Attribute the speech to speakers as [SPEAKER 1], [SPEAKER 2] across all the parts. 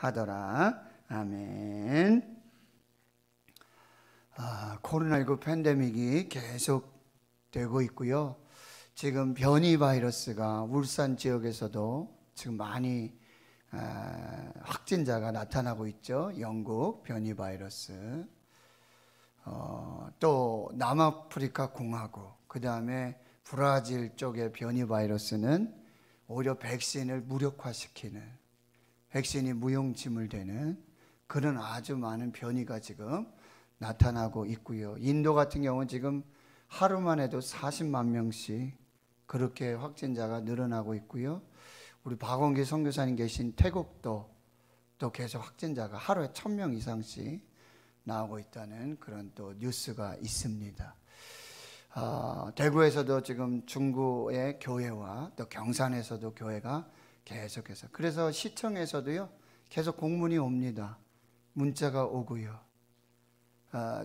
[SPEAKER 1] 하더라. 아멘. 코로나19 팬데믹이 계속되고 있고요. 지금 변이 바이러스가 울산 지역에서도 지금 많이 확진자가 나타나고 있죠. 영국 변이 바이러스. 또 남아프리카 공화국, 그 다음에 브라질 쪽의 변이 바이러스는 오히려 백신을 무력화시키는, 백신이 무용지물되는 그런 아주 많은 변이가 지금 나타나고 있고요. 인도 같은 경우는 지금 하루만 해도 40만 명씩 그렇게 확진자가 늘어나고 있고요. 우리 박원기 선교사님 계신 태국도 또 계속 확진자가 하루에 1000명 이상씩 나오고 있다는 그런 또 뉴스가 있습니다. 대구에서도 지금 중구의 교회와 또 경산에서도 교회가 계속해서, 그래서 시청에서도요 계속 공문이 옵니다. 문자가 오고요.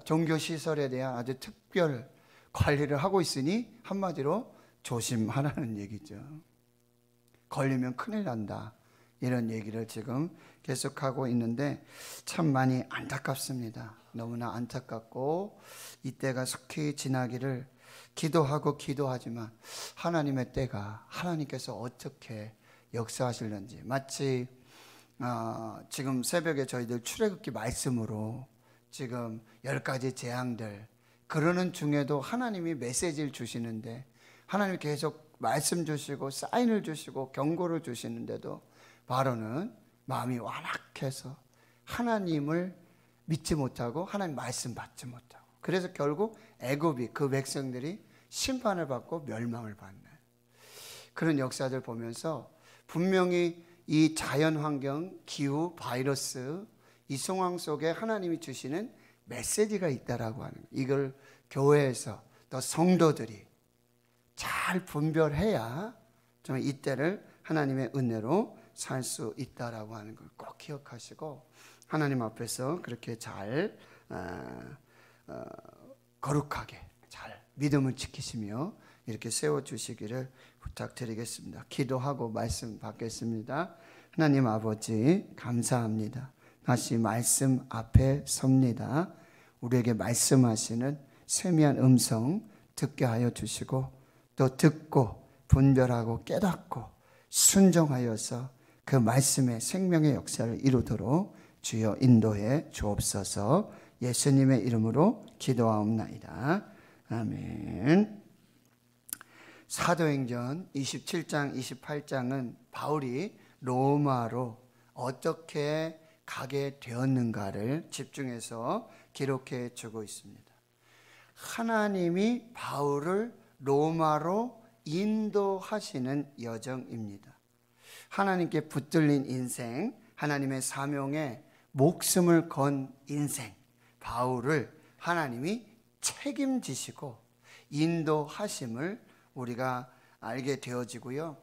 [SPEAKER 1] 종교시설에 대한 아주 특별 관리를 하고 있으니 한마디로 조심하라는 얘기죠. 걸리면 큰일 난다, 이런 얘기를 지금 계속하고 있는데 참 많이 안타깝습니다. 너무나 안타깝고 이때가 속히 지나기를 기도하고 기도하지만 하나님의 때가, 하나님께서 어떻게 역사하실는지, 마치 지금 새벽에 저희들 출애굽기 말씀으로 지금 10가지 재앙들 그러는 중에도 하나님이 메시지를 주시는데, 하나님이 계속 말씀 주시고 사인을 주시고 경고를 주시는데도 바로는 마음이 완악해서 하나님을 믿지 못하고 하나님 말씀 받지 못하고, 그래서 결국 애굽이, 그 백성들이 심판을 받고 멸망을 받는 그런 역사들 보면서 분명히 이 자연환경, 기후, 바이러스, 이 상황 속에 하나님이 주시는 메시지가 있다라고 하는, 이걸 교회에서 또 성도들이 잘 분별해야 정말 이때를 하나님의 은혜로 살 수 있다라고 하는 걸 꼭 기억하시고, 하나님 앞에서 그렇게 잘 거룩하게 잘 믿음을 지키시며 이렇게 세워주시기를 부탁드리겠습니다. 기도하고 말씀 받겠습니다. 하나님 아버지, 감사합니다. 다시 말씀 앞에 섭니다. 우리에게 말씀하시는 세미한 음성 듣게 하여 주시고, 또 듣고 분별하고 깨닫고 순종하여서 그 말씀의 생명의 역사를 이루도록 주여 인도해 주옵소서. 예수님의 이름으로 기도하옵나이다. 아멘. 사도행전 27장 28장은 바울이 로마로 어떻게 가게 되었는가를 집중해서 기록해 주고 있습니다. 하나님이 바울을 로마로 인도하시는 여정입니다. 하나님께 붙들린 인생, 하나님의 사명에 목숨을 건 인생, 바울을 하나님이 책임지시고 인도하심을 우리가 알게 되어지고요.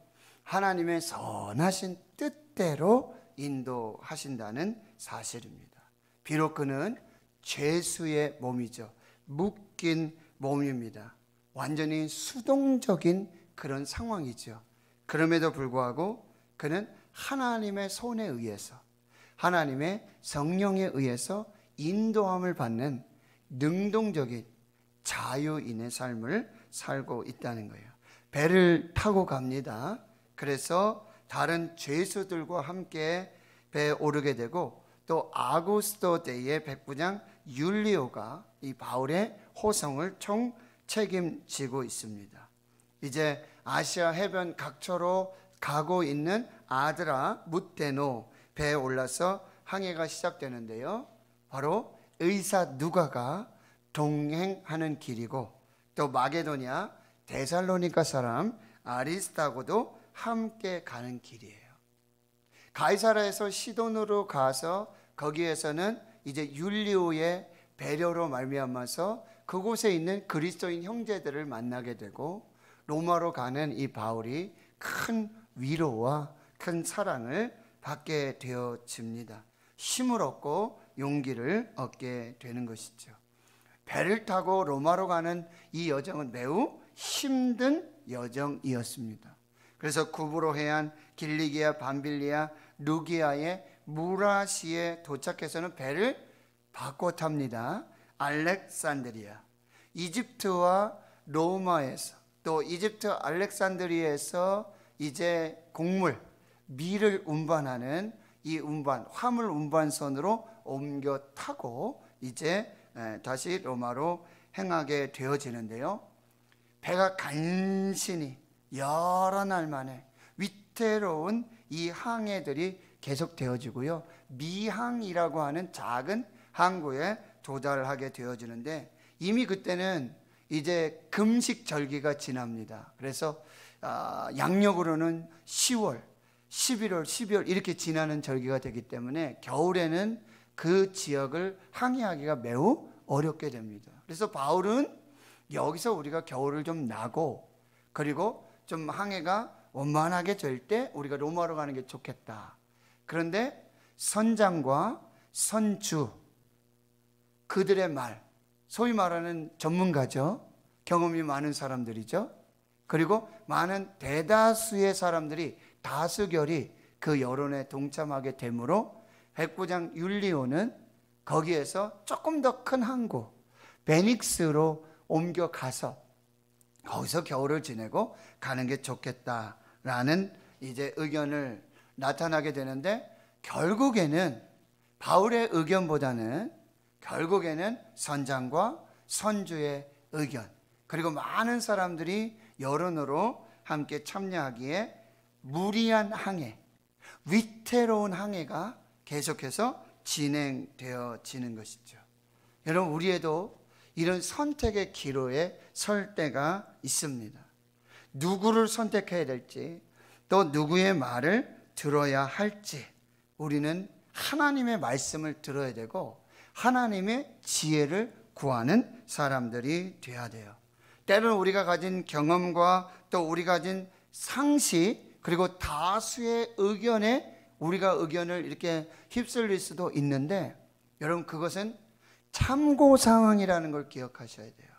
[SPEAKER 1] 하나님의 선하신 뜻대로 인도하신다는 사실입니다. 비록 그는 죄수의 몸이죠. 묶인 몸입니다. 완전히 수동적인 그런 상황이죠. 그럼에도 불구하고 그는 하나님의 손에 의해서, 하나님의 성령에 의해서 인도함을 받는 능동적인 자유인의 삶을 살고 있다는 거예요. 배를 타고 갑니다. 그래서 다른 죄수들과 함께 배에 오르게 되고, 또 아구스도 대의 백부장 율리오가 이 바울의 호송을 총 책임지고 있습니다. 이제 아시아 해변 각처로 가고 있는 아드라 무테노 배에 올라서 항해가 시작되는데요. 바로 의사 누가가 동행하는 길이고, 또 마게도냐 데살로니가 사람 아리스타고도 함께 가는 길이에요. 가이사라에서 시돈으로 가서 거기에서는 이제 율리오의 배려로 말미암아서 그곳에 있는 그리스도인 형제들을 만나게 되고, 로마로 가는 이 바울이 큰 위로와 큰 사랑을 받게 되어집니다. 힘을 얻고 용기를 얻게 되는 것이죠. 배를 타고 로마로 가는 이 여정은 매우 힘든 여정이었습니다. 그래서 구브로 해안, 길리기아, 밤빌리아, 루기아의 무라시에 도착해서는 배를 바꿔 탑니다. 알렉산드리아, 이집트와 로마에서, 또 이집트 알렉산드리아에서 이제 곡물, 밀을 운반하는 이 화물 운반선으로 옮겨 타고 이제 다시 로마로 행하게 되어지는데요. 배가 간신히 여러 날 만에 위태로운 이 항해들이 계속 되어지고요. 미항이라고 하는 작은 항구에 도달하게 되어지는데, 이미 그때는 이제 금식절기가 지납니다. 그래서 양력으로는 10월, 11월, 12월 이렇게 지나는 절기가 되기 때문에 겨울에는 그 지역을 항해하기가 매우 어렵게 됩니다. 그래서 바울은 여기서 우리가 겨울을 좀 나고, 그리고 좀 항해가 원만하게 될 때 우리가 로마로 가는 게 좋겠다. 그런데 선장과 선주, 그들의 말, 소위 말하는 전문가죠. 경험이 많은 사람들이죠. 그리고 많은 대다수의 사람들이, 다수결이 그 여론에 동참하게 되므로 백부장 율리오는 거기에서 조금 더 큰 항구 베닉스로 옮겨가서 거기서 겨울을 지내고 가는 게 좋겠다라는 이제 의견을 나타나게 되는데, 결국에는 바울의 의견보다는 결국에는 선장과 선주의 의견, 그리고 많은 사람들이 여론으로 함께 참여하기에 무리한 항해, 위태로운 항해가 계속해서 진행되어지는 것이죠. 여러분, 우리에도 이런 선택의 기로에 설 때가 있습니다. 누구를 선택해야 될지, 또 누구의 말을 들어야 할지, 우리는 하나님의 말씀을 들어야 되고 하나님의 지혜를 구하는 사람들이 되어야 돼요. 때로는 우리가 가진 경험과 또 우리가 가진 상식, 그리고 다수의 의견에 우리가 의견을 이렇게 휩쓸릴 수도 있는데, 여러분, 그것은 참고 상황이라는 걸 기억하셔야 돼요.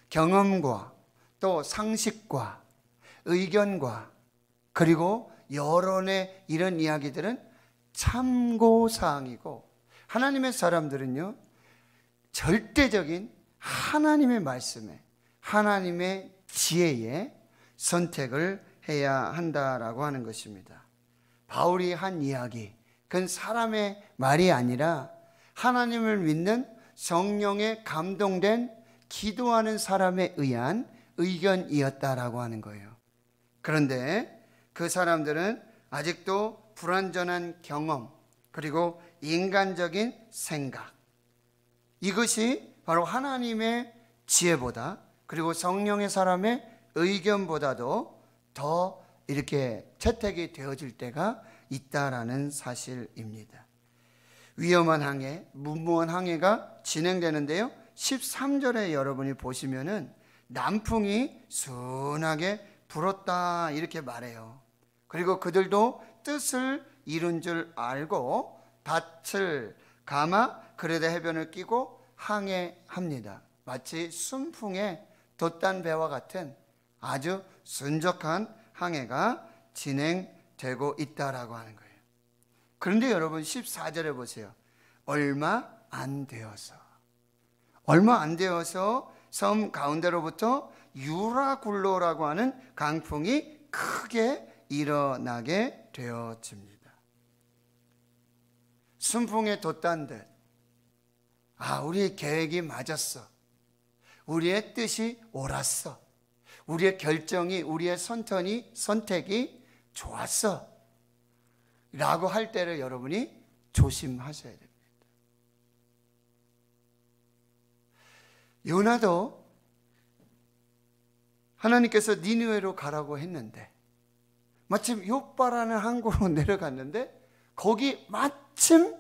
[SPEAKER 1] 경험과 또 상식과 의견과 그리고 여론의 이런 이야기들은 참고 사항이고, 하나님의 사람들은요, 절대적인 하나님의 말씀에, 하나님의 지혜에 선택을 해야 한다라고 하는 것입니다. 바울이 한 이야기, 그건 사람의 말이 아니라 하나님을 믿는 성령에 감동된 기도하는 사람에 의한 의견이었다라고 하는 거예요. 그런데 그 사람들은 아직도 불완전한 경험, 그리고 인간적인 생각, 이것이 바로 하나님의 지혜보다, 그리고 성령의 사람의 의견보다도 더 이렇게 채택이 되어질 때가 있다라는 사실입니다. 위험한 항해, 무모한 항해가 진행되는데요, 13절에 여러분이 보시면은 남풍이 순하게 불었다 이렇게 말해요. 그리고 그들도 뜻을 이룬 줄 알고 닻을 감아 그레데 해변을 끼고 항해합니다. 마치 순풍에 돛단 배와 같은 아주 순적한 항해가 진행되고 있다라고 하는 거예요. 그런데 여러분, 14절에 보세요. 얼마 안 되어서 섬 가운데로부터 유라굴로라고 하는 강풍이 크게 일어나게 되어집니다. 순풍에 돛단 듯, 우리의 계획이 맞았어, 우리의 뜻이 옳았어, 우리의 결정이, 우리의 선택이 좋았어 라고 할 때를 여러분이 조심하셔야 됩니다. 요나도 하나님께서 니느웨로 가라고 했는데 마침 욥바라는 항구로 내려갔는데, 거기 마침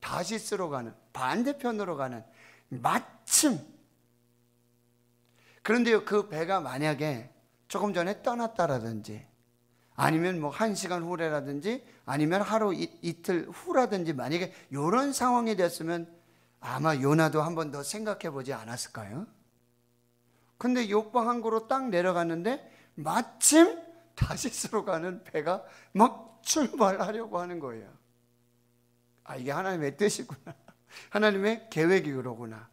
[SPEAKER 1] 다시스로 가는, 반대편으로 가는, 마침. 그런데요, 그 배가 만약에 조금 전에 떠났다라든지, 아니면 뭐 1시간 후라든지, 아니면 하루 이틀 후라든지, 만약에 이런 상황이 됐으면 아마 요나도 한 번 더 생각해 보지 않았을까요? 근데 욥바 항구로 딱 내려갔는데 마침 다시스로 가는 배가 막 출발하려고 하는 거예요. 이게 하나님의 뜻이구나. 하나님의 계획이 그러구나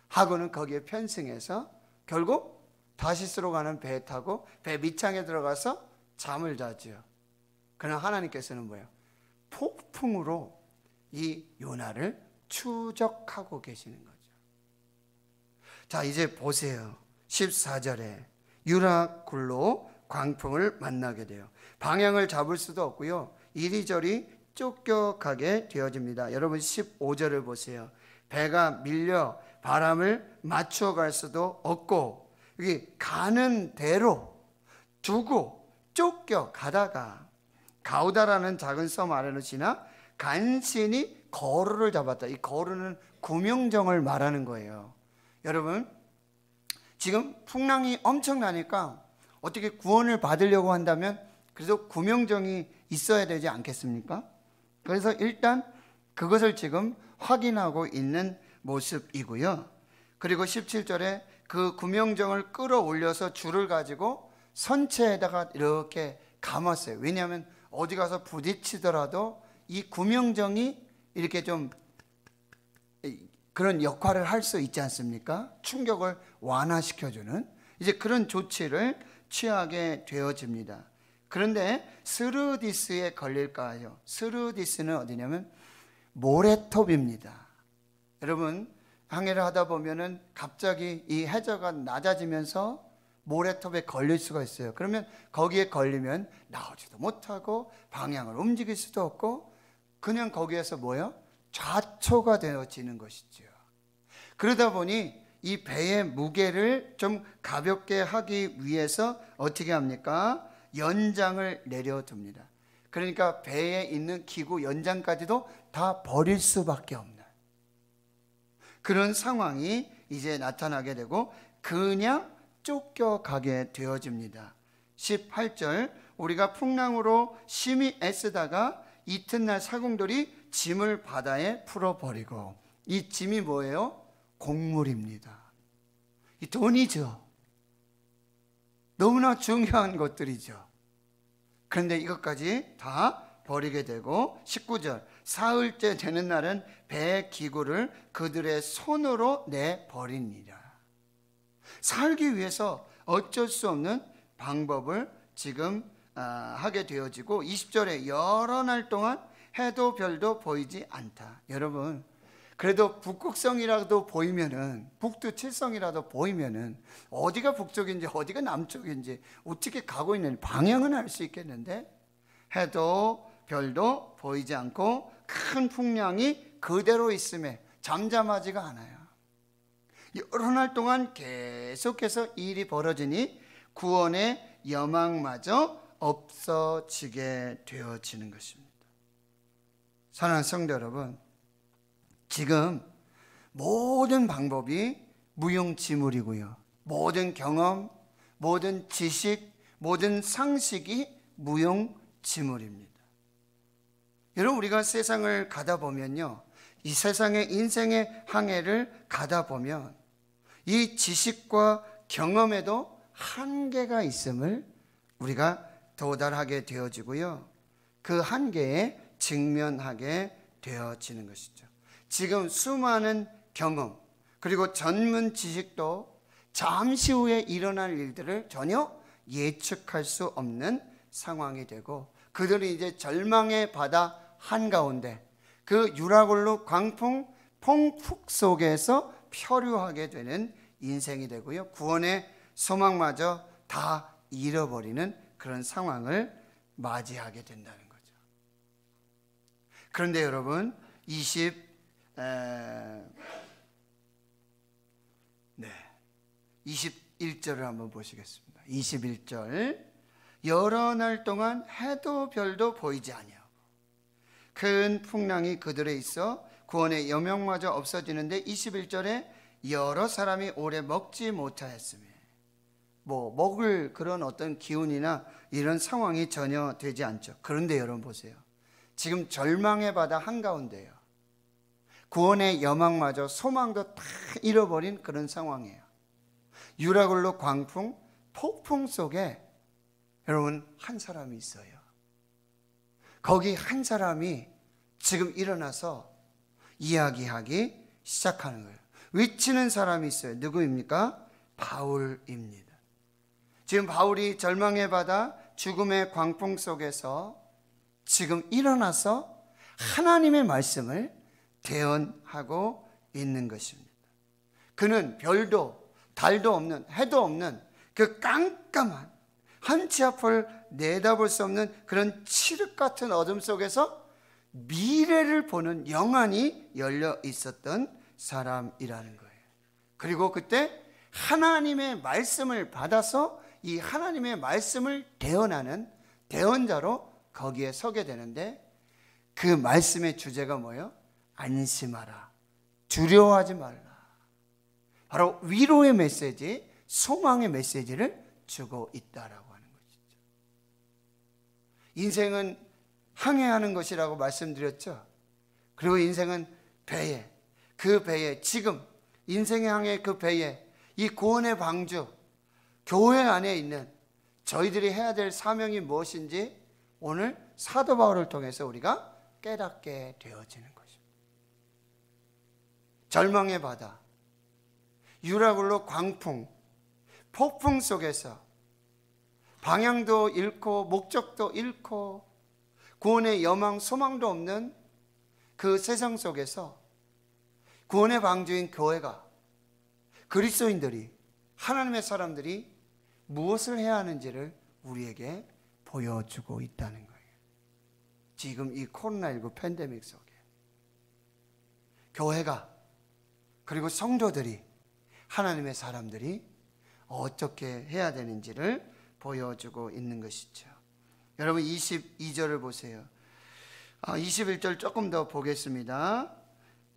[SPEAKER 1] 하고는 거기에 편승해서 결국 다시스로 가는 배에 타고 배 밑창에 들어가서 잠을 자지요. 그러나 하나님께서는 뭐예요? 폭풍으로 이 요나를 추적하고 계시는 거죠. 자, 이제 보세요. 14절에 유라굴로 광풍을 만나게 돼요. 방향을 잡을 수도 없고요. 이리저리 쫓겨가게 되어집니다. 여러분 15절을 보세요. 배가 밀려 바람을 맞춰 갈 수도 없고 여기 가는 대로 두고 쫓겨가다가 가우다라는 작은 섬 아래로 지나 간신히 거루를 잡았다. 이 거루는 구명정을 말하는 거예요. 여러분 지금 풍랑이 엄청나니까 어떻게 구원을 받으려고 한다면 그래도 구명정이 있어야 되지 않겠습니까? 그래서 일단 그것을 지금 확인하고 있는 모습이고요. 그리고 17절에 그 구명정을 끌어올려서 줄을 가지고 선체에다가 이렇게 감았어요. 왜냐하면 어디 가서 부딪히더라도 이 구명정이 이렇게 좀 그런 역할을 할 수 있지 않습니까? 충격을 완화시켜주는 이제 그런 조치를 취하게 되어집니다. 그런데 스르디스에 걸릴까요? 스르디스는 어디냐면 모래톱입니다. 여러분 항해를 하다 보면은 갑자기 이 해저가 낮아지면서 모래톱에 걸릴 수가 있어요. 그러면 거기에 걸리면 나오지도 못하고 방향을 움직일 수도 없고 그냥 거기에서 뭐예요? 좌초가 되어지는 것이죠. 그러다 보니 이 배의 무게를 좀 가볍게 하기 위해서 어떻게 합니까? 연장을 내려둡니다. 그러니까 배에 있는 기구 연장까지도 다 버릴 수밖에 없는 그런 상황이 이제 나타나게 되고 그냥 쫓겨가게 되어집니다. 18절 우리가 풍랑으로 심히 애쓰다가 이튿날 사공들이 짐을 바다에 풀어버리고 이 짐이 뭐예요? 곡물입니다. 이 돈이죠. 너무나 중요한 것들이죠. 그런데 이것까지 다 버리게 되고 19절 사흘째 되는 날은 배 기구를 그들의 손으로 내버리니라. 살기 위해서 어쩔 수 없는 방법을 지금 하게 되어지고 20절에 여러 날 동안 해도 별도 보이지 않다. 여러분 그래도 북극성이라도 보이면은 북두칠성이라도 보이면은 어디가 북쪽인지 어디가 남쪽인지 어떻게 가고 있는 방향은 알 수 있겠는데 해도 별도 보이지 않고 큰 풍랑이 그대로 있음에 잠잠하지가 않아요. 여러 날 동안 계속해서 일이 벌어지니 구원의 여망마저 없어지게 되어지는 것입니다. 사랑하는 성도 여러분, 지금 모든 방법이 무용지물이고요. 모든 경험, 모든 지식, 모든 상식이 무용지물입니다. 여러분 우리가 세상을 가다 보면요. 이 세상의 인생의 항해를 가다 보면 이 지식과 경험에도 한계가 있음을 우리가 도달하게 되어지고요. 그 한계에 직면하게 되어지는 것이죠. 지금 수많은 경험 그리고 전문 지식도 잠시 후에 일어날 일들을 전혀 예측할 수 없는 상황이 되고 그들이 이제 절망의 바다 한가운데 그 유라굴로 광풍 폭풍 속에서 표류하게 되는 인생이 되고요. 구원의 소망마저 다 잃어버리는 그런 상황을 맞이하게 된다는 거죠. 그런데 여러분 21절을 한번 보시겠습니다. 21절 여러 날 동안 해도 별도 보이지 아니하고 큰 풍랑이 그들에 있어 구원의 여명마저 없어지는데 21절에 여러 사람이 오래 먹지 못하였으며 먹을 그런 어떤 기운이나 이런 상황이 전혀 되지 않죠. 그런데 여러분 보세요. 지금 절망의 바다 한가운데요. 구원의 여망마저 소망도 다 잃어버린 그런 상황이에요. 유라굴로 광풍, 폭풍 속에 여러분 한 사람이 있어요. 거기 한 사람이 지금 일어나서 이야기하기 시작하는 거예요. 외치는 사람이 있어요. 누구입니까? 바울입니다. 지금 바울이 절망의 바다, 죽음의 광풍 속에서 지금 일어나서 하나님의 말씀을 대언하고 있는 것입니다. 그는 별도 달도 없는, 해도 없는 그 깜깜한 한치 앞을 내다볼 수 없는 그런 칠흑 같은 어둠 속에서 미래를 보는 영안이 열려 있었던 사람이라는 거예요. 그리고 그때 하나님의 말씀을 받아서 이 하나님의 말씀을 대언하는 대언자로 거기에 서게 되는데, 그 말씀의 주제가 뭐예요? 안심하라, 두려워하지 말라. 바로 위로의 메시지, 소망의 메시지를 주고 있다라고 하는 것이죠. 인생은 항해하는 것이라고 말씀드렸죠. 그리고 인생은 배에, 그 배에, 지금 인생의 항해 그 배에 이 구원의 방주 교회 안에 있는 저희들이 해야 될 사명이 무엇인지 오늘 사도 바울을 통해서 우리가 깨닫게 되어지는 것입니다. 절망의 바다, 유라굴로 광풍, 폭풍 속에서 방향도 잃고 목적도 잃고 구원의 여망, 소망도 없는 그 세상 속에서 구원의 방주인 교회가, 그리스도인들이, 하나님의 사람들이 무엇을 해야 하는지를 우리에게 보여주고 있다는 거예요. 지금 이 코로나19 팬데믹 속에 교회가, 그리고 성도들이, 하나님의 사람들이 어떻게 해야 되는지를 보여주고 있는 것이죠. 여러분 22절을 보세요. 21절 조금 더 보겠습니다.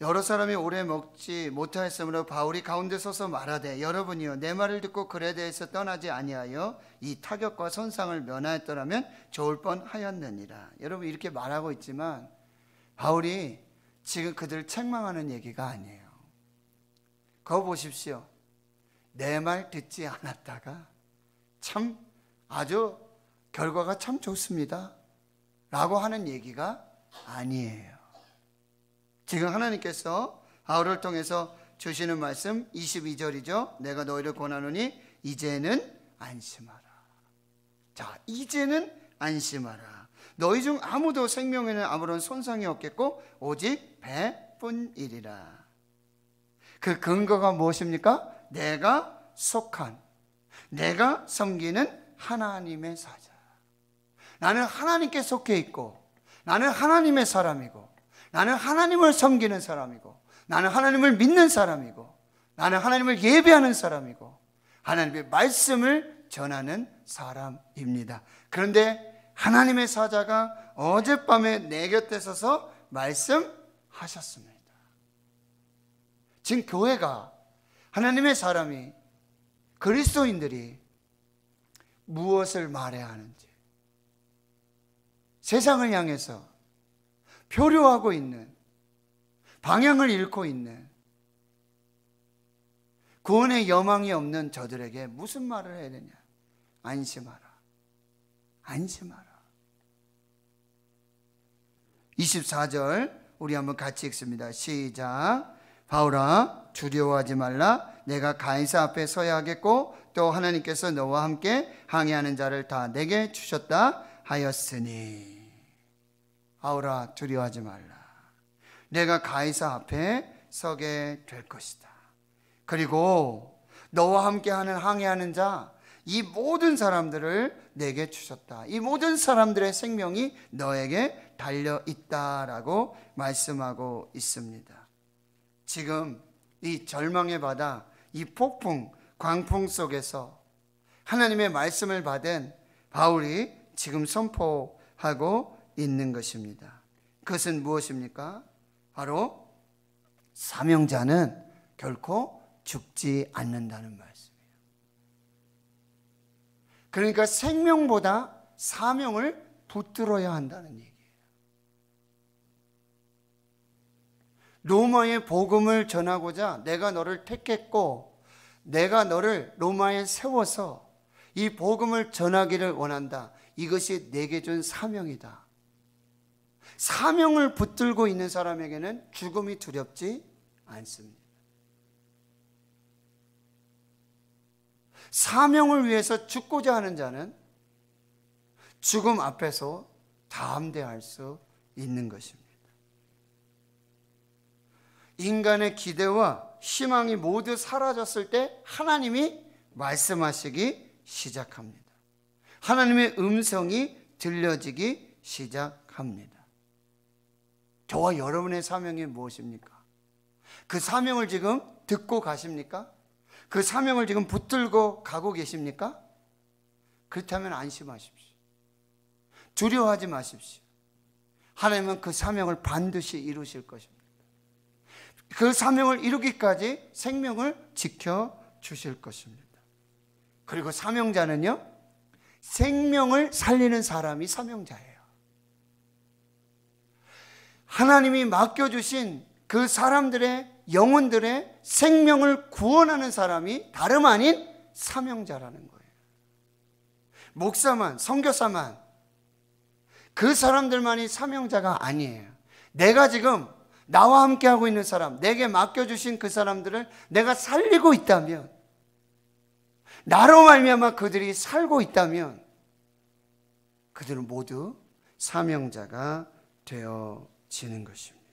[SPEAKER 1] 여러 사람이 오래 먹지 못하였으므로 바울이 가운데 서서 말하되, 여러분이여 내 말을 듣고 글에 대해서 떠나지 아니하여 이 타격과 손상을 면하였더라면 좋을 뻔하였느니라. 여러분 이렇게 말하고 있지만 바울이 지금 그들을 책망하는 얘기가 아니에요. 그거 보십시오. 내 말 듣지 않았다가 참 아주 결과가 참 좋습니다 라고 하는 얘기가 아니에요. 지금 하나님께서 바울을 통해서 주시는 말씀 22절이죠. 내가 너희를 권하노니 이제는 안심하라. 자, 이제는 안심하라. 너희 중 아무도 생명에는 아무런 손상이 없겠고 오직 배뿐이리라. 그 근거가 무엇입니까? 내가 속한, 내가 섬기는 하나님의 사자. 나는 하나님께 속해 있고, 나는 하나님의 사람이고, 나는 하나님을 섬기는 사람이고, 나는 하나님을 믿는 사람이고, 나는 하나님을 예배하는 사람이고, 하나님의 말씀을 전하는 사람입니다. 그런데 하나님의 사자가 어젯밤에 내 곁에 서서 말씀하셨습니다. 지금 교회가, 하나님의 사람이, 그리스도인들이 무엇을 말해야 하는지, 세상을 향해서 표류하고 있는, 방향을 잃고 있는, 구원의 여망이 없는 저들에게 무슨 말을 해야 되냐? 안심하라. 안심하라. 24절 우리 한번 같이 읽습니다. 시작. 바울아 두려워하지 말라. 내가 가이사 앞에 서야 하겠고 또 하나님께서 너와 함께 항해하는 자를 다 내게 주셨다 하였으니. 바울아 두려워하지 말라. 내가 가이사 앞에 서게 될 것이다. 그리고 너와 함께하는 항해하는 자, 이 모든 사람들을 내게 주셨다. 이 모든 사람들의 생명이 너에게 달려있다라고 말씀하고 있습니다. 지금 이 절망의 바다, 이 폭풍, 광풍 속에서 하나님의 말씀을 받은 바울이 지금 선포하고 있는 것입니다. 그것은 무엇입니까? 바로 사명자는 결코 죽지 않는다는 말씀이에요. 그러니까 생명보다 사명을 붙들어야 한다는 얘기예요. 로마의 복음을 전하고자 내가 너를 택했고 내가 너를 로마에 세워서 이 복음을 전하기를 원한다. 이것이 내게 준 사명이다. 사명을 붙들고 있는 사람에게는 죽음이 두렵지 않습니다. 사명을 위해서 죽고자 하는 자는 죽음 앞에서 담대할 수 있는 것입니다. 인간의 기대와 희망이 모두 사라졌을 때 하나님이 말씀하시기 시작합니다. 하나님의 음성이 들려지기 시작합니다. 저와 여러분의 사명이 무엇입니까? 그 사명을 지금 듣고 가십니까? 그 사명을 지금 붙들고 가고 계십니까? 그렇다면 안심하십시오. 두려워하지 마십시오. 하나님은 그 사명을 반드시 이루실 것입니다. 그 사명을 이루기까지 생명을 지켜주실 것입니다. 그리고 사명자는요, 생명을 살리는 사람이 사명자예요. 하나님이 맡겨주신 그 사람들의 영혼들의 생명을 구원하는 사람이 다름 아닌 사명자라는 거예요. 목사만, 선교사만, 그 사람들만이 사명자가 아니에요. 내가 지금 나와 함께 하고 있는 사람, 내게 맡겨주신 그 사람들을 내가 살리고 있다면, 나로 말미암아 그들이 살고 있다면 그들은 모두 사명자가 되어지는 것입니다.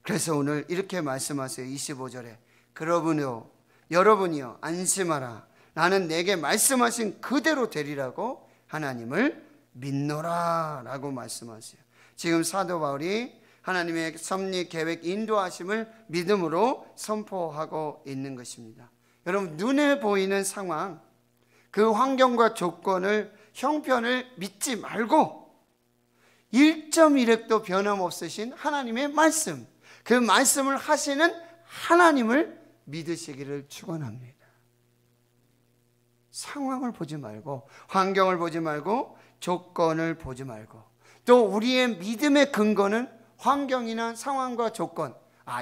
[SPEAKER 1] 그래서 오늘 이렇게 말씀하세요. 25절에 그러므로 여러분이여 안심하라. 나는 내게 말씀하신 그대로 되리라고 하나님을 믿노라 라고 말씀하세요. 지금 사도 바울이 하나님의 섭리 계획 인도하심을 믿음으로 선포하고 있는 것입니다. 여러분, 눈에 보이는 상황, 그 환경과 조건을, 형편을 믿지 말고 1.1획도 변함없으신 하나님의 말씀, 그 말씀을 하시는 하나님을 믿으시기를 축원합니다. 상황을 보지 말고, 환경을 보지 말고, 조건을 보지 말고, 또 우리의 믿음의 근거는 환경이나 상황과 조건,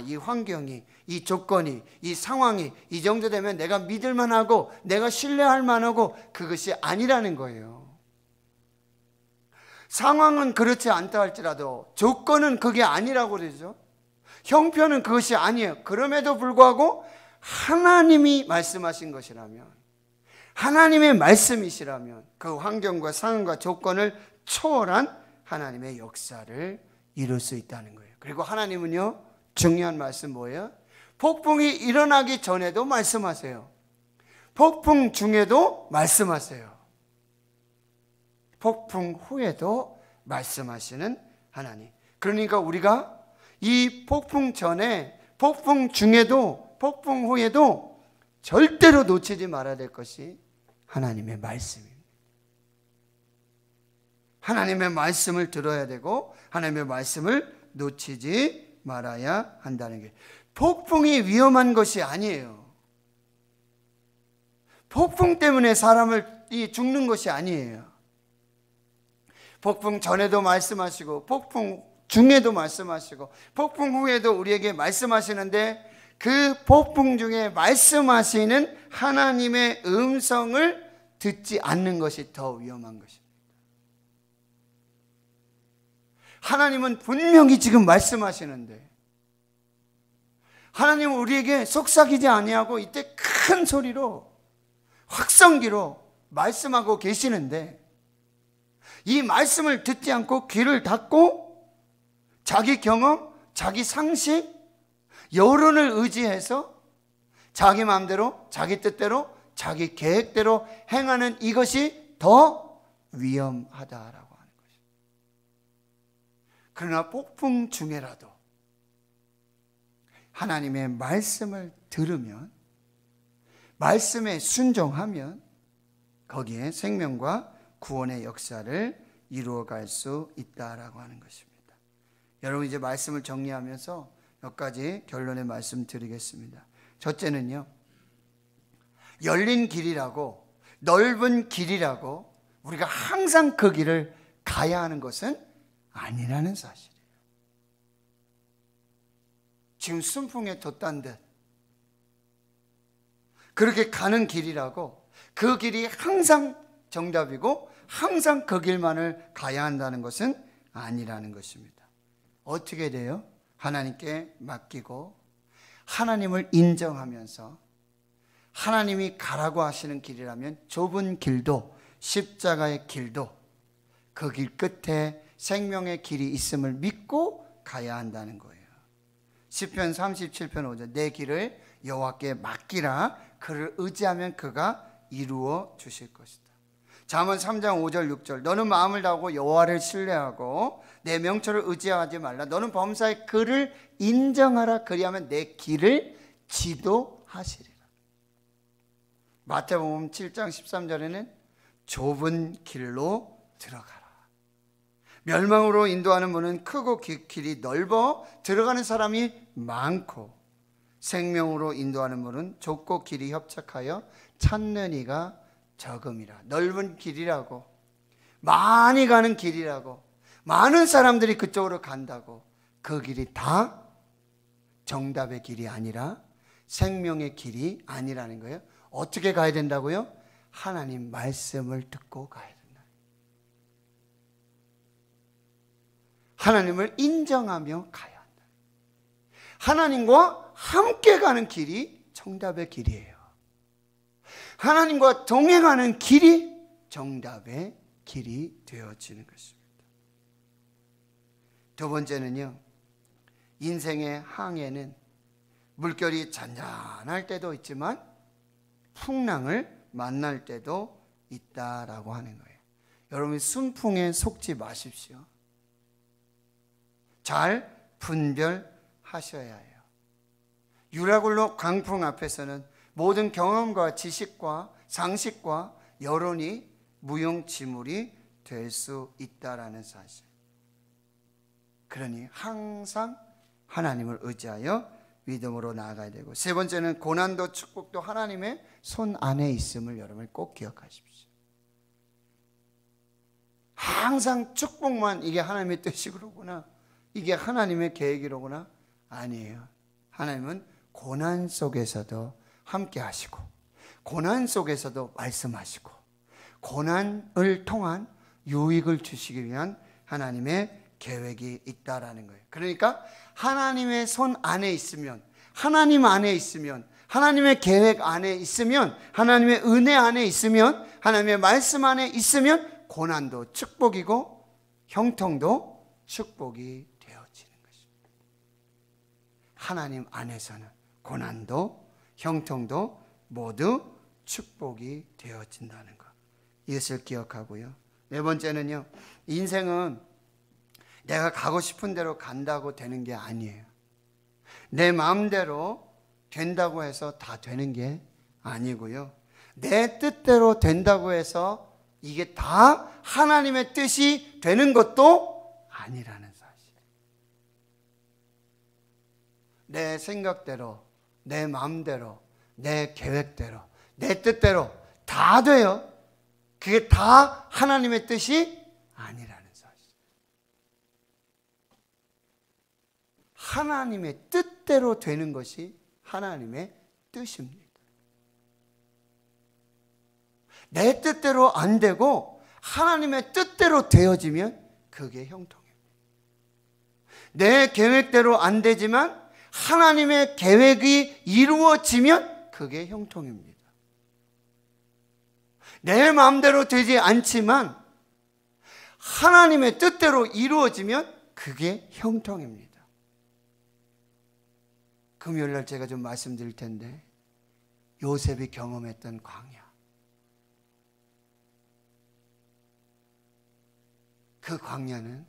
[SPEAKER 1] 이 환경이, 이 조건이, 이 상황이 이 정도 되면 내가 믿을 만하고 내가 신뢰할 만하고, 그것이 아니라는 거예요. 상황은 그렇지 않다 할지라도 조건은 그게 아니라고 그러죠. 형편은 그것이 아니에요. 그럼에도 불구하고 하나님이 말씀하신 것이라면, 하나님의 말씀이시라면 그 환경과 상황과 조건을 초월한 하나님의 역사를 이룰 수 있다는 거예요. 그리고 하나님은요, 중요한 말씀 뭐예요? 폭풍이 일어나기 전에도 말씀하세요. 폭풍 중에도 말씀하세요. 폭풍 후에도 말씀하시는 하나님. 그러니까 우리가 이 폭풍 전에, 폭풍 중에도, 폭풍 후에도 절대로 놓치지 말아야 될 것이 하나님의 말씀입니다. 하나님의 말씀을 들어야 되고 하나님의 말씀을 놓치지 말아야 한다는 게, 폭풍이 위험한 것이 아니에요. 폭풍 때문에 사람이 죽는 것이 아니에요. 폭풍 전에도 말씀하시고 폭풍 중에도 말씀하시고 폭풍 후에도 우리에게 말씀하시는데, 그 폭풍 중에 말씀하시는 하나님의 음성을 듣지 않는 것이 더 위험한 것입니다. 하나님은 분명히 지금 말씀하시는데, 하나님은 우리에게 속삭이지 아니하고 이때 큰 소리로 확성기로 말씀하고 계시는데, 이 말씀을 듣지 않고 귀를 닫고 자기 경험, 자기 상식, 여론을 의지해서 자기 마음대로, 자기 뜻대로, 자기 계획대로 행하는 이것이 더 위험하다라고 하는 것입니다. 그러나 폭풍 중에라도 하나님의 말씀을 들으면, 말씀에 순종하면 거기에 생명과 구원의 역사를 이루어갈 수 있다라고 하는 것입니다. 여러분, 이제 말씀을 정리하면서 몇 가지 결론의 말씀 드리겠습니다. 첫째는요, 열린 길이라고, 넓은 길이라고 우리가 항상 그 길을 가야 하는 것은 아니라는 사실이에요. 지금 순풍에 돛단 듯 그렇게 가는 길이라고, 그 길이 항상 정답이고 항상 그 길만을 가야 한다는 것은 아니라는 것입니다. 어떻게 돼요? 하나님께 맡기고 하나님을 인정하면서 하나님이 가라고 하시는 길이라면 좁은 길도 십자가의 길도 그 길 끝에 생명의 길이 있음을 믿고 가야 한다는 거예요. 시편 37편 5절 내 길을 여호와께 맡기라. 그를 의지하면 그가 이루어 주실 것이다. 잠언 3장 5절 6절 너는 마음을 다하고 여호와를 신뢰하고 내 명철을 의지하지 말라. 너는 범사의 그를 인정하라. 그리하면 내 길을 지도하시리라. 마태복음 7장 13절에는 좁은 길로 들어가라. 멸망으로 인도하는 문은 크고 길이 넓어 들어가는 사람이 많고 생명으로 인도하는 문은 좁고 길이 협착하여 찾는 이가 적음이라. 넓은 길이라고, 많이 가는 길이라고, 많은 사람들이 그쪽으로 간다고 그 길이 다 정답의 길이 아니라 생명의 길이 아니라는 거예요. 어떻게 가야 된다고요? 하나님 말씀을 듣고 가야 된다. 하나님을 인정하며 가야 한다. 하나님과 함께 가는 길이 정답의 길이에요. 하나님과 동행하는 길이 정답의 길이 되어지는 것입니다. 두 번째는요, 인생의 항해는 물결이 잔잔할 때도 있지만 풍랑을 만날 때도 있다라고 하는 거예요. 여러분 순풍에 속지 마십시오. 잘 분별하셔야 해요. 유라굴로 강풍 앞에서는 모든 경험과 지식과 상식과 여론이 무용지물이 될 수 있다라는 사실. 그러니 항상 하나님을 의지하여 믿음으로 나아가야 되고, 세 번째는 고난도 축복도 하나님의 손 안에 있음을 여러분 꼭 기억하십시오. 항상 축복만 이게 하나님의 뜻이로구나, 이게 하나님의 계획이로구나, 아니에요. 하나님은 고난 속에서도 함께 하시고 고난 속에서도 말씀하시고 고난을 통한 유익을 주시기 위한 하나님의 계획이 있다라는 거예요. 그러니까 하나님의 손 안에 있으면, 하나님 안에 있으면, 하나님의 계획 안에 있으면, 하나님의 은혜 안에 있으면, 하나님의 말씀 안에 있으면 고난도 축복이고 형통도 축복이 되어지는 것입니다. 하나님 안에서는 고난도 형통도 모두 축복이 되어진다는 것, 이것을 기억하고요. 네 번째는요, 인생은 내가 가고 싶은 대로 간다고 되는 게 아니에요. 내 마음대로 된다고 해서 다 되는 게 아니고요. 내 뜻대로 된다고 해서 이게 다 하나님의 뜻이 되는 것도 아니라는 사실. 내 생각대로, 내 마음대로, 내 계획대로, 내 뜻대로 다 돼요. 그게 다 하나님의 뜻이 아니라는 사실. 하나님의 뜻대로 되는 것이 하나님의 뜻입니다. 내 뜻대로 안 되고 하나님의 뜻대로 되어지면 그게 형통입니다. 내 계획대로 안 되지만 하나님의 계획이 이루어지면 그게 형통입니다. 내 마음대로 되지 않지만 하나님의 뜻대로 이루어지면 그게 형통입니다. 금요일날 제가 좀 말씀드릴 텐데, 요셉이 경험했던 광야, 그 광야는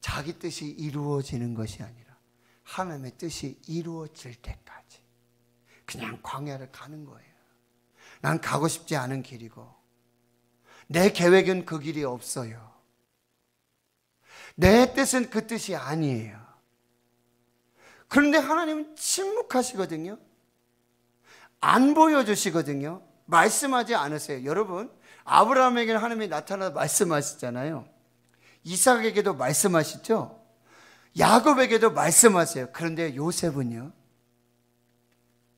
[SPEAKER 1] 자기 뜻이 이루어지는 것이 아니라 하나님의 뜻이 이루어질 때까지 그냥 광야를 가는 거예요. 난 가고 싶지 않은 길이고 내 계획은 그 길이 없어요. 내 뜻은 그 뜻이 아니에요. 그런데 하나님은 침묵하시거든요. 안 보여주시거든요. 말씀하지 않으세요. 여러분, 아브라함에게는 하나님이 나타나서 말씀하시잖아요. 이삭에게도 말씀하시죠. 야곱에게도 말씀하세요. 그런데 요셉은요,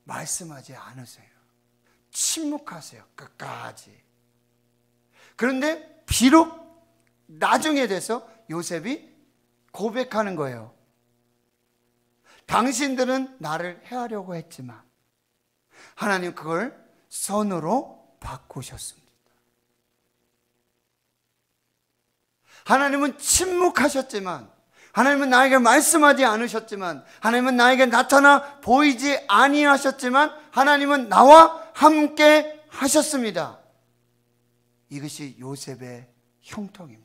[SPEAKER 1] 말씀하지 않으세요. 침묵하세요. 끝까지. 그런데 비록 나중에 돼서 요셉이 고백하는 거예요. 당신들은 나를 해하려고 했지만 하나님 그걸 선으로 바꾸셨습니다. 하나님은 침묵하셨지만, 하나님은 나에게 말씀하지 않으셨지만, 하나님은 나에게 나타나 보이지 아니하셨지만 하나님은 나와 함께 하셨습니다. 이것이 요셉의 형통입니다.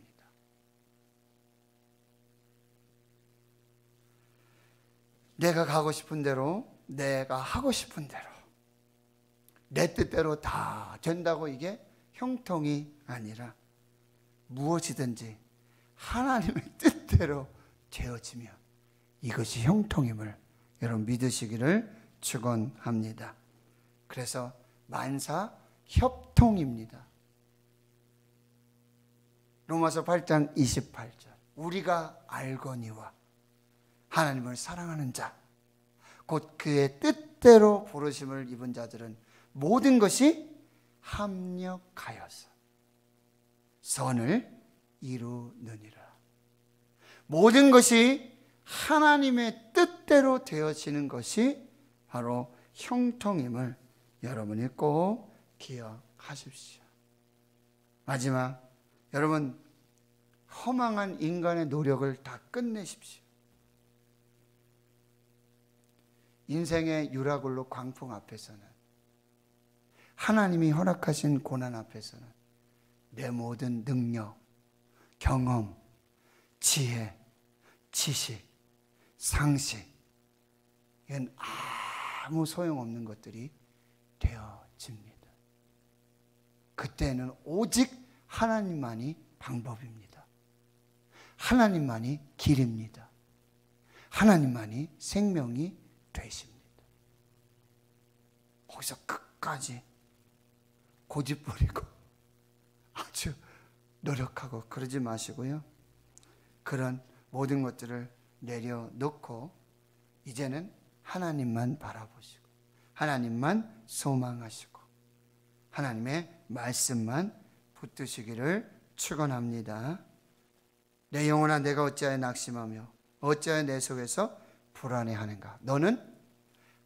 [SPEAKER 1] 내가 가고 싶은 대로, 내가 하고 싶은 대로, 내 뜻대로 다 된다고 이게 형통이 아니라 무엇이든지 하나님의 뜻대로 되어지면 이것이 형통임을 여러분 믿으시기를 축원합니다. 그래서 만사 협통입니다. 로마서 8장 28절 우리가 알거니와 하나님을 사랑하는 자 곧 그의 뜻대로 부르심을 입은 자들은 모든 것이 합력하여서 선을 이루느니라. 모든 것이 하나님의 뜻대로 되어지는 것이 바로 형통임을 여러분이 꼭 기억하십시오. 마지막, 여러분 허망한 인간의 노력을 다 끝내십시오. 인생의 유라굴로 광풍 앞에서는, 하나님이 허락하신 고난 앞에서는 내 모든 능력, 경험, 지혜, 지식, 상식, 이건 아무 소용없는 것들이 되어집니다. 그때는 오직 하나님만이 방법입니다. 하나님만이 길입니다. 하나님만이 생명이 되십니다. 거기서 끝까지 고집부리고 아주 노력하고 그러지 마시고요. 그런 모든 것들을 내려놓고 이제는 하나님만 바라보시고 하나님만 소망하시고 하나님의 말씀만 붙드시기를 축원합니다. 내 영혼아 내가 어찌하여 낙심하며 어찌하여 내 속에서 불안해하는가. 너는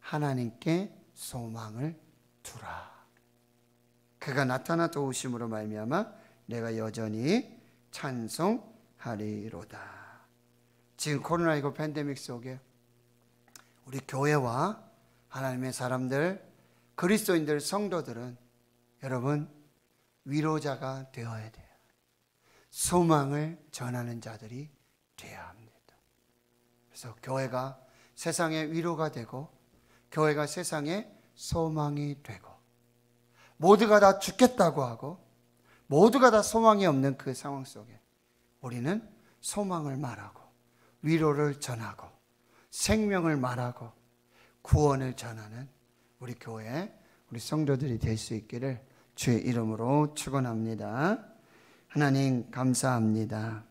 [SPEAKER 1] 하나님께 소망을 두라. 그가 나타나 도우심으로 말미암아 내가 여전히 찬송하리로다. 지금 코로나19 팬데믹 속에 우리 교회와 하나님의 사람들, 그리스도인들, 성도들은 여러분 위로자가 되어야 돼요. 소망을 전하는 자들이 되어야 합니다. 그래서 교회가 세상의 위로가 되고 교회가 세상의 소망이 되고 모두가 다 죽겠다고 하고 모두가 다 소망이 없는 그 상황 속에 우리는 소망을 말하고 위로를 전하고 생명을 말하고 구원을 전하는 우리 교회, 우리 성도들이 될 수 있기를 주의 이름으로 축원합니다. 하나님 감사합니다.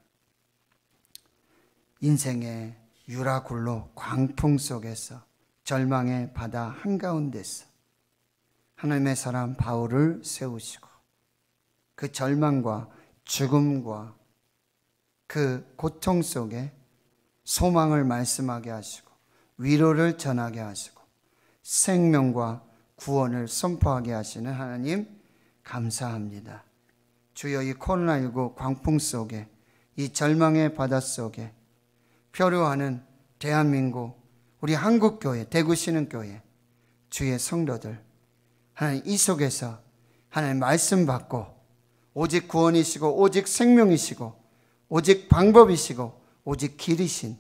[SPEAKER 1] 인생의 유라굴로 광풍 속에서 절망의 바다 한가운데서 하나님의 사람 바울을 세우시고 그 절망과 죽음과 그 고통 속에 소망을 말씀하게 하시고 위로를 전하게 하시고 생명과 구원을 선포하게 하시는 하나님 감사합니다. 주여 이 코로나19 광풍 속에 이 절망의 바다 속에 표류하는 대한민국 우리 한국교회 대구신흥교회 주의 성도들 하나님 이 속에서 하나님 말씀 받고 오직 구원이시고 오직 생명이시고 오직 방법이시고 오직 길이신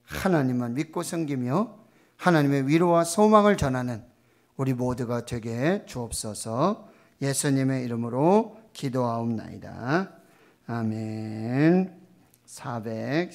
[SPEAKER 1] 하나님만 믿고 섬기며 하나님의 위로와 소망을 전하는 우리 모두가 되게 주옵소서. 예수님의 이름으로 기도하옵나이다. 아멘. 410